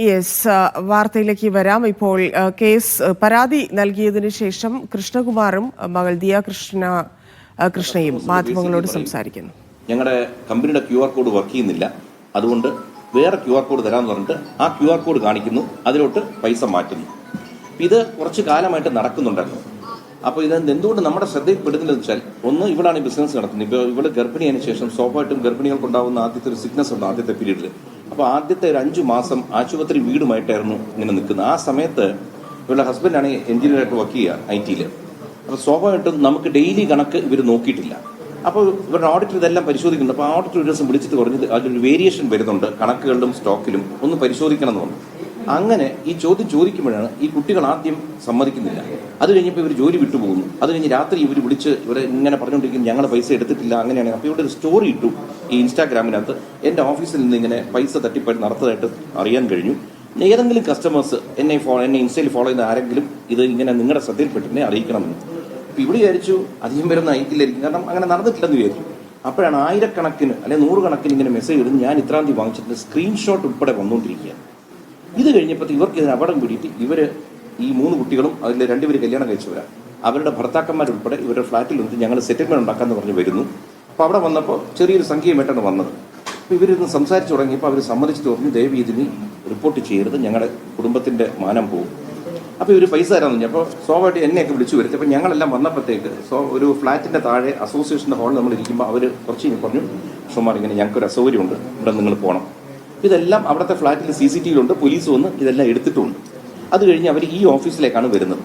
Yes, വാർത്തയിലേക്ക് വരാം. ഇപ്പോൾ കേസ് പരാതി നൽകിയതിനു ശേഷം കൃഷ്ണകുമാറും മകൾ ദിയ കൃഷ്ണയും മാധ്യമങ്ങളോട് സംസാരിക്കുന്നു. ഞങ്ങളുടെ കമ്പനിയുടെ QR കോഡ് വർക്ക് ചെയ്യുന്നില്ല, അതുകൊണ്ട് വേറെ QR കോഡ് തരാമെന്ന് പറഞ്ഞിട്ട് ആ QR കോഡ് കാണിക്കുന്നു, അതിലോട്ട് പൈസ മാറ്റുന്നു. ഇത് കുറച്ച് കാലമായിട്ട് നടക്കുന്നുണ്ടായിരുന്നു. അപ്പോൾ ഇത് എന്തുകൊണ്ട് നമ്മുടെ ശ്രദ്ധയിൽപ്പെടുന്നില്ലെന്ന് വെച്ചാൽ, ഒന്ന് ഇവിടാണ് ഈ ബിസിനസ് നടത്തുന്നത്. ഇപ്പോൾ ഇവിടെ ഗർഭിണിയതിനു ശേഷം സ്വാഭാവികമായിട്ടും ഗർഭിണികൾക്കുണ്ടാകുന്ന ആദ്യത്തെ ഒരു സിക്നസ് ഉണ്ട് ആദ്യത്തെ പീരീഡിൽ. അപ്പോൾ ആദ്യത്തെ ഒരു 5 മാസം ആശുപത്രി വീടുമായിട്ടായിരുന്നു ഇങ്ങനെ നിൽക്കുന്നത്. ആ സമയത്ത് ഇവരുടെ ഹസ്ബൻഡാണ് എഞ്ചിനീയറായിട്ട് വർക്ക് ചെയ്യുക IT-ൽ. അപ്പോൾ സ്വാഭാവികമായിട്ടും നമുക്ക് ഡെയിലി കണക്ക് ഇവർ നോക്കിയിട്ടില്ല. അപ്പോൾ ഇവരുടെ ഓഡിറ്റർ ഇതെല്ലാം പരിശോധിക്കുന്നുണ്ട്. അപ്പോൾ ഓഡിറ്റർ ഒരു ദിവസം വിളിച്ചിട്ട് പറഞ്ഞത് അതിലൊരു വേരിയേഷൻ വരുന്നുണ്ട് കണക്കുകളിലും സ്റ്റോക്കിലും, ഒന്ന് പരിശോധിക്കണം എന്ന് പറഞ്ഞു. അങ്ങനെ ഈ ചോദ്യം ചോദിക്കുമ്പോഴാണ് ഈ കുട്ടികൾ ആദ്യം സമ്മതിക്കുന്നില്ല. അത് കഴിഞ്ഞപ്പോൾ ഇവർ ജോലി വിട്ടുപോകുന്നു. അത് കഴിഞ്ഞ് രാത്രി ഇവർ വിളിച്ച് ഇവരെ ഇങ്ങനെ പറഞ്ഞുകൊണ്ടിരിക്കും, ഞങ്ങൾ പൈസ എടുത്തിട്ടില്ല അങ്ങനെയാണ്. അപ്പോൾ ഇവിടെ ഒരു സ്റ്റോറി ഇട്ടു ഈ ഇൻസ്റ്റാഗ്രാമിനകത്ത്, എൻ്റെ ഓഫീസിൽ നിന്ന് ഇങ്ങനെ പൈസ തട്ടിപ്പ് നടത്തതായിട്ട് അറിയാൻ കഴിഞ്ഞു. ഏതെങ്കിലും കസ്റ്റമേഴ്സ് എന്നെ ഇൻസ്റ്റയിൽ ഫോളോ ചെയ്യുന്ന ആരെങ്കിലും ഇത് ഇങ്ങനെ നിങ്ങളുടെ ശ്രദ്ധയിൽപ്പെട്ടിനെ അറിയിക്കണമെന്ന്. അപ്പോൾ ഇവിടെ വിചാരിച്ചു അധികം പേരൊന്നും അയക്കില്ലായിരിക്കും, കാരണം അങ്ങനെ നടന്നിട്ടില്ലെന്ന് വിചാരിച്ചു. അപ്പോഴാണ് ആയിരക്കണക്കിന് അല്ലെങ്കിൽ 100 കണക്കിന് ഇങ്ങനെ മെസ്സേജ് ഇടുന്നു, ഞാൻ ഇത്രാം തീയതി വാങ്ങിച്ചിട്ട് സ്ക്രീൻഷോട്ട് ഉൾപ്പെടെ വന്നുകൊണ്ടിരിക്കുകയാണ്. ഇത് കഴിഞ്ഞപ്പോൾ ഇവർക്ക് ഇതിന് അപകടം പിടിയിട്ട് ഇവർ ഈ 3 കുട്ടികളും അതിൽ 2 പേര് കല്യാണം കഴിച്ചവരാണ്. അവരുടെ ഭർത്താക്കന്മാരുൾപ്പെടെ ഇവരുടെ ഫ്ലാറ്റിൽ വന്നിട്ട് ഞങ്ങൾ സെറ്റിൽമെന്റ് ഉണ്ടാക്കാമെന്ന് പറഞ്ഞ് വരുന്നു. അപ്പോൾ അവിടെ വന്നപ്പോൾ ചെറിയൊരു സംഖ്യയുമായിട്ടാണ് വന്നത്. അപ്പോൾ ഇവരിന്ന് സംസാരിച്ച് തുടങ്ങിയപ്പോൾ അവർ സമ്മതിച്ചിട്ട് പറഞ്ഞു, ദയവ് ഇതിന് റിപ്പോർട്ട് ചെയ്യരുത്, ഞങ്ങളുടെ കുടുംബത്തിൻ്റെ മാനം പോകും. അപ്പോൾ ഇവർ പൈസ തരാമെന്ന് പറഞ്ഞു. അപ്പോൾ സ്വാഭാവികമായിട്ട് എന്നെയൊക്കെ വിളിച്ചു വരുത്തി. അപ്പോൾ ഞങ്ങളെല്ലാം വന്നപ്പോഴത്തേക്ക് ഒരു ഫ്ലാറ്റിൻ്റെ താഴെ അസോസിയേഷൻ്റെ ഹാളിൽ നമ്മൾ ഇരിക്കുമ്പോൾ അവർ കുറച്ച് പറഞ്ഞു, ഷുമാർ ഇങ്ങനെ ഞങ്ങൾക്കൊരു അസൗകര്യമുണ്ട്, ഇവിടെ നിങ്ങൾ പോകണം. ഇതെല്ലാം അവിടുത്തെ ഫ്ലാറ്റിൽ CCTV ഉണ്ട്, പോലീസ് വന്ന് ഇതെല്ലാം എടുത്തിട്ടുണ്ട്. അത് കഴിഞ്ഞ് അവർ ഈ ഓഫീസിലേക്കാണ് വരുന്നത്.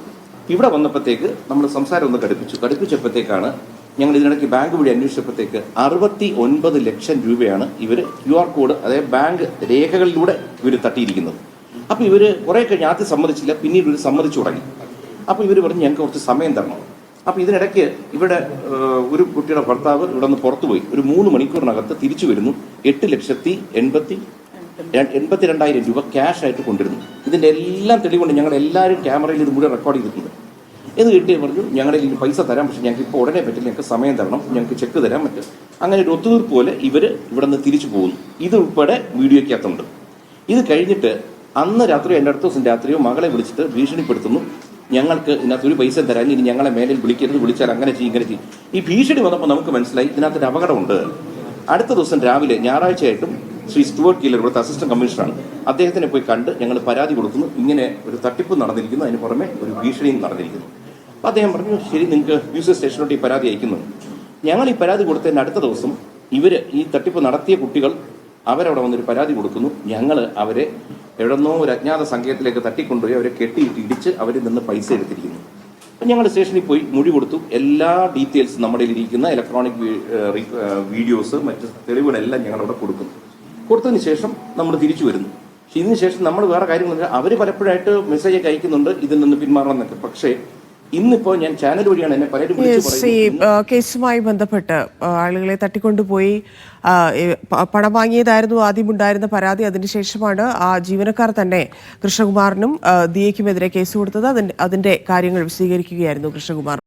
ഇവിടെ വന്നപ്പോഴത്തേക്ക് നമ്മൾ സംസാരം ഒന്ന് കടുപ്പിച്ചപ്പോഴത്തേക്കാണ് ഞങ്ങൾ ഇതിനിടയ്ക്ക് ബാങ്ക് വഴി അന്വേഷിച്ചപ്പോഴത്തേക്ക് 69 ലക്ഷം രൂപയാണ് ഇവർ QR കോഡ്, അതായത് ബാങ്ക് രേഖകളിലൂടെ ഇവർ തട്ടിയിരിക്കുന്നത്. അപ്പോൾ ഇവർ കുറേ കഴിഞ്ഞ് ആദ്യം സമ്മതിച്ചില്ല, പിന്നീട് ഇവർ സമ്മതിച്ചു തുടങ്ങി. അപ്പോൾ ഇവർ പറഞ്ഞ് ഞങ്ങൾക്ക് കുറച്ച് സമയം തരണം. അപ്പോൾ ഇതിനിടയ്ക്ക് ഇവിടെ ഒരു കുട്ടിയുടെ ഭർത്താവ് ഇവിടെ നിന്ന് പുറത്തുപോയി ഒരു 3 മണിക്കൂറിനകത്ത് തിരിച്ചു വരുന്നു. 8,82,000 രൂപ ക്യാഷ് ആയിട്ട് കൊണ്ടിരുന്നു. ഇതിൻ്റെ എല്ലാം തെളിവുകൊണ്ട് ഞങ്ങൾ എല്ലാവരും ക്യാമറയിൽ ഇത് മുഴുവൻ റെക്കോർഡ് ചെയ്തിട്ടുണ്ട്. എന്ന് കിട്ടിയ പറഞ്ഞു, ഞങ്ങളുടെ ഇതിൽ പൈസ തരാം, പക്ഷേ ഞങ്ങൾക്ക് ഇപ്പോൾ ഉടനെ പറ്റില്ല, ഞങ്ങൾക്ക് സമയം തരണം, ഞങ്ങൾക്ക് ചെക്ക് തരാൻ പറ്റും. അങ്ങനെ ഒരു ഒത്തുതീർപ്പ് പോലെ ഇവർ ഇവിടെ നിന്ന് തിരിച്ചു പോകുന്നു. ഇത് ഉൾപ്പെടെ വീഡിയോയ്ക്കകത്തുണ്ട്. ഇത് കഴിഞ്ഞിട്ട് അന്ന് രാത്രിയോ എൻ്റെ അടുത്ത ദിവസം രാത്രിയോ മകളെ വിളിച്ചിട്ട് ഭീഷണിപ്പെടുത്തുന്നു, ഞങ്ങൾക്ക് ഇതിനകത്ത് ഒരു പൈസ തരാൻ, ഇനി ഞങ്ങളെ മേലിൽ വിളിക്കരുത്, വിളിച്ചാൽ അങ്ങനെ ചെയ്യും ഇങ്ങനെ ചെയ്യും. ഈ ഭീഷണി വന്നപ്പോൾ നമുക്ക് മനസ്സിലായി ഇതിനകത്തൊരു അപകടമുണ്ട്. അടുത്ത ദിവസം രാവിലെ ഞായറാഴ്ചയായിട്ടും ശ്രീ സ്റ്റുവർട്ട് ഗില്ലർ, ഇവിടുത്തെ അസിസ്റ്റന്റ് കമ്മീഷണറാണ്, അദ്ദേഹത്തിനെ പോയി കണ്ട് ഞങ്ങൾ പരാതി കൊടുക്കുന്നു, ഇങ്ങനെ ഒരു തട്ടിപ്പ് നടന്നിരിക്കുന്നു, അതിന് പുറമെ ഒരു ഭീഷണിയും നടന്നിരിക്കുന്നു. അപ്പോൾ അദ്ദേഹം പറഞ്ഞു, ശരി, നിങ്ങൾക്ക് മ്യൂസിയം സ്റ്റേഷനിലോട്ട് ഈ പരാതി അയക്കുന്നു. ഞങ്ങൾ ഈ പരാതി കൊടുത്തതിന് അടുത്ത ദിവസം ഇവർ ഈ തട്ടിപ്പ് നടത്തിയ കുട്ടികൾ അവരവിടെ വന്നൊരു പരാതി കൊടുക്കുന്നു. ഞങ്ങൾ അവരെ എവിടെന്നോ ഒരു അജ്ഞാത സംഘത്തിലേക്ക് തട്ടിക്കൊണ്ടുപോയി അവരെ കെട്ടിയിട്ട് ഇടിച്ച് അവരിൽ നിന്ന് പൈസ എടുത്തിരിക്കുന്നു. അപ്പം ഞങ്ങൾ സ്റ്റേഷനിൽ പോയി മൊഴി കൊടുത്തു. എല്ലാ ഡീറ്റെയിൽസും നമ്മുടെ ഇരിക്കുന്ന ഇലക്ട്രോണിക് വീഡിയോസ്, മറ്റ് തെളിവുകളെല്ലാം ഞങ്ങളവിടെ കൊടുത്തതിന് ശേഷം നമ്മൾ തിരിച്ചു വരുന്നു. പക്ഷെ ഇതിന് ശേഷം നമ്മൾ വേറെ കാര്യങ്ങൾ അവർ പലപ്പോഴായിട്ട് മെസ്സേജൊക്കെ അയക്കുന്നുണ്ട് ഇതിൽ നിന്ന് പിന്മാറണം എന്നൊക്കെ. പക്ഷേ ഇന്നിപ്പോൾ ഞാൻ ചാനൽ വഴിയാണ് എന്നെ പലരും കേസുമായി ബന്ധപ്പെട്ട് ആളുകളെ തട്ടിക്കൊണ്ടുപോയി പണം വാങ്ങിയതായിരുന്നു ആദ്യമുണ്ടായിരുന്ന പരാതി. അതിനുശേഷമാണ് ആ ജീവനക്കാർ തന്നെ കൃഷ്ണകുമാറിനും ദിയയ്ക്കുമെതിരെ കേസ് കൊടുത്തത്. അതിന്റെ കാര്യങ്ങൾ വിശദീകരിക്കുകയായിരുന്നു കൃഷ്ണകുമാർ.